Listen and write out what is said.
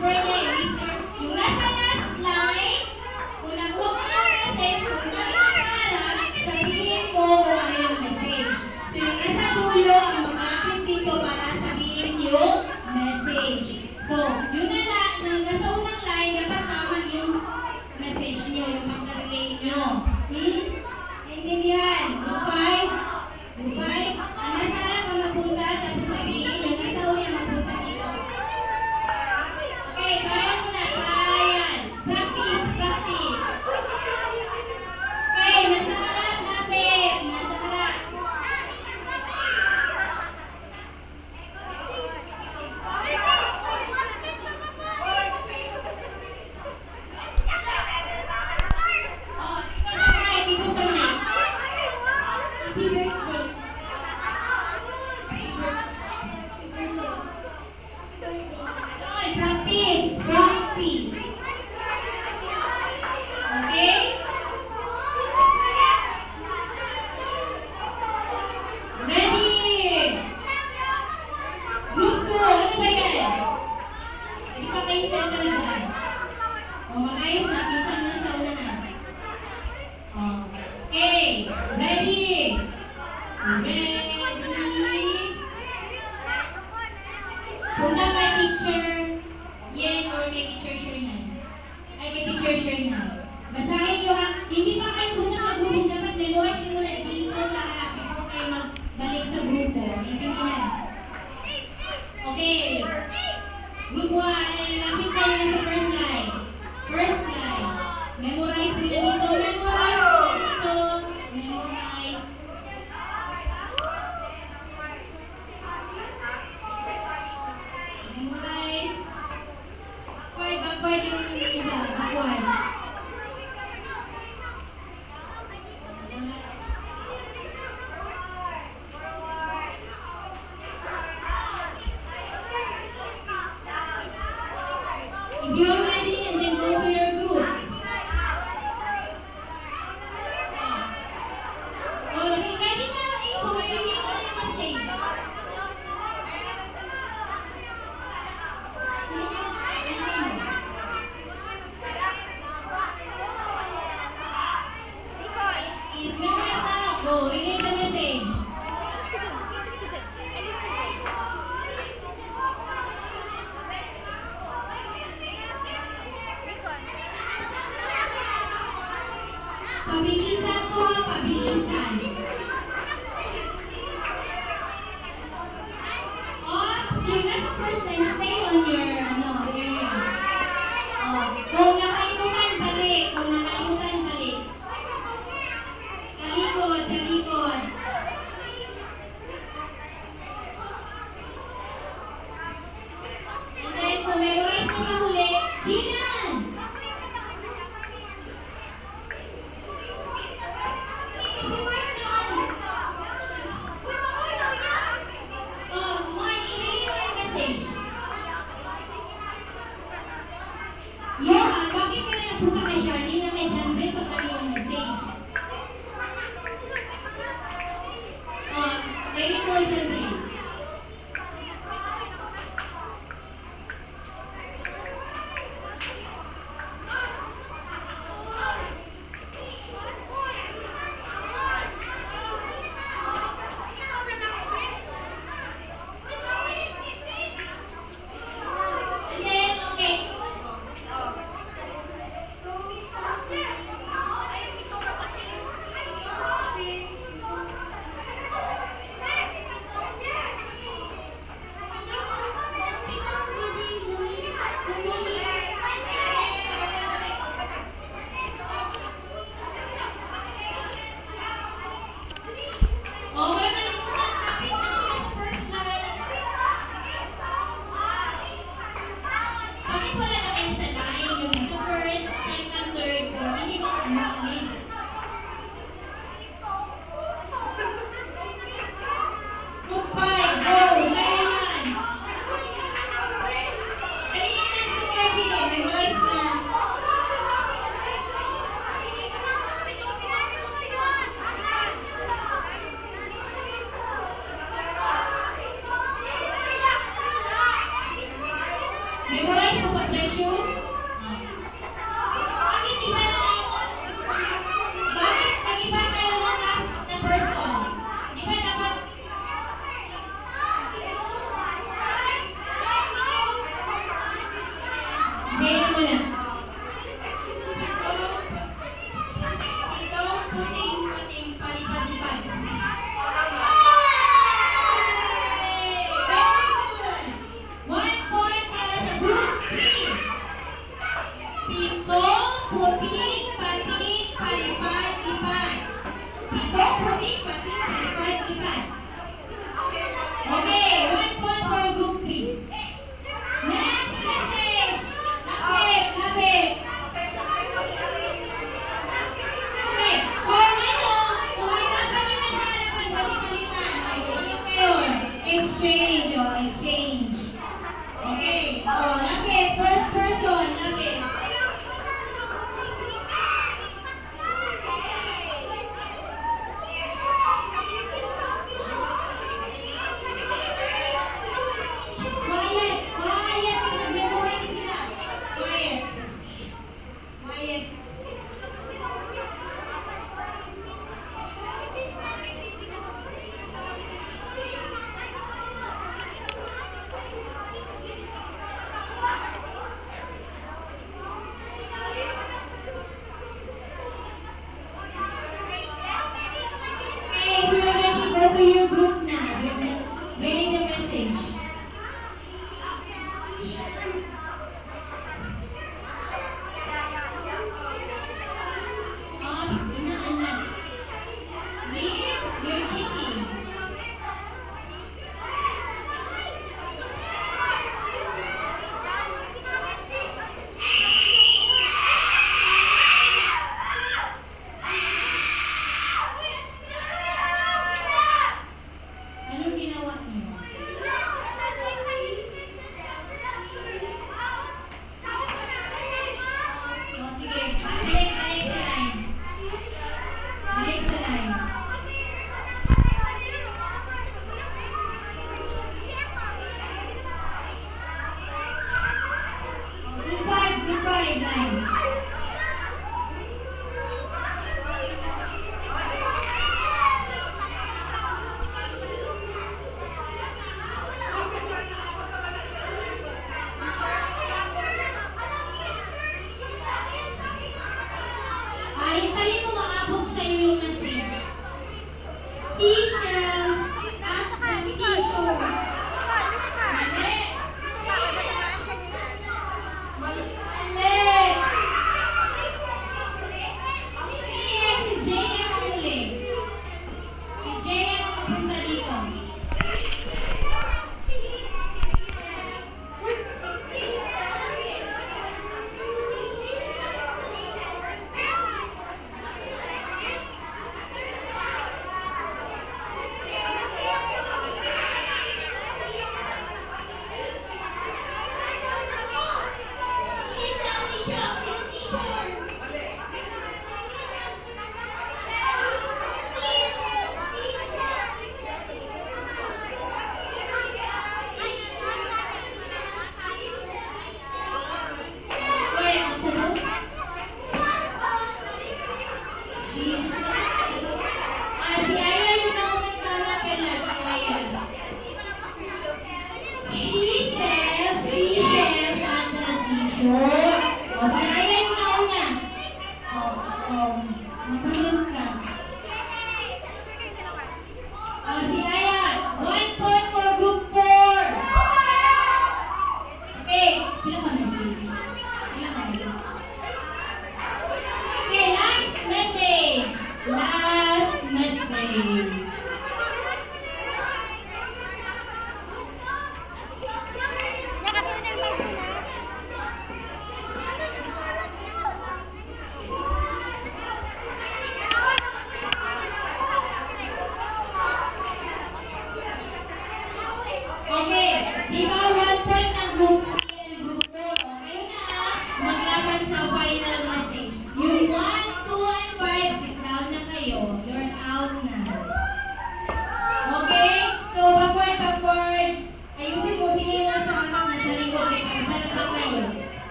whisper niya, i-whisper. Yung nasa last line, kung nakuha mo yung message, kung nakikasarap, sabihin mo kung ano yung message. So yung nasa dulo ang mag-active dito para sabihin yung message. So, yun na lang, yung nasa unang line, dapat tama yung message nyo, yung pag-relay nyo. Intindihan? Okay? Okay? Ang nasa harap ka mapunta, tapos sabihin yung nasa uya mapunta dito. Okay, kaya mo na. Kaya. Practice, practice. Okay, nasa harap natin. Nasa harap. Oh, dito sa mic. Happy birthday. Okay, practice. Practice. Okay? Ready? Group 2, ano ba yan? Hindi pa kayo settle dyan. O, mag-ayos na. Kita na sa una na. Okay. Ready? Ready? Punta kay teacher Yen or kay teacher Shernan. Ay, kay teacher Shernan. Basahin nyo ha. Hindi pa kayo punta sa grupo. Dapat memorize nyo muna dito sa harap before kayo magbalik sa grupo. Intindihan? Okay. Group 1. Lapit kayo na sa first line. First line. Memorize nyo na dito. Memorize nyo na dito. Memorize. Memorize. Backward yung isa. Backward. If you're ready, and then go to your group. Oh, ready na. Ikaw, ready ka na yung message. Is memorize na. Go, relay the message. Pabilisan po, pabilisan. Oops, yung nasa first line, stay on your area. Kung nakalimutan, balik. Kung nakalimutan, balik. Talikod, talikod. And then, kung memorize na sa huli, dinan! Johan, bakit ka na napunta kay Charlene na kay Jansen pag ano yung message? Kayo mo, Jansen. And then, okay. Memorize mo ba, Precious? Bakit iba na bakit nag-iba kayo ng last na person? Di ba dapat Ngayon mo na. Ito, puting palipad-lipad. One point para sa group 3. Pito, puting, pating, palipad, lipad. Pito, puting, pating, palipad, lipad. Okay, 1 point for group 3. Next message. Lapit, lapit. Okay, kung nasa niyo na sa harapan, balik-balikan. Ngayon, exchange, exchange. Okay, so lapit, first person, lapit. Quiet, quiet. Nag-memorize sila. Quiet. Quiet. Okay, if you're ready, go to your group now. Reading the message. Inaanak. Leave your chicken. Anong ginawa niyo? O, sige. Balik sa line. Balik sa line. Goodbye, line. Hintayin mo maabot sa iyo yung message. Teachers at the teacher. Mali. Mali. Si Jay ang huli. Si Jay ang mapunta dito. She's the teacher. She says, and the teacher.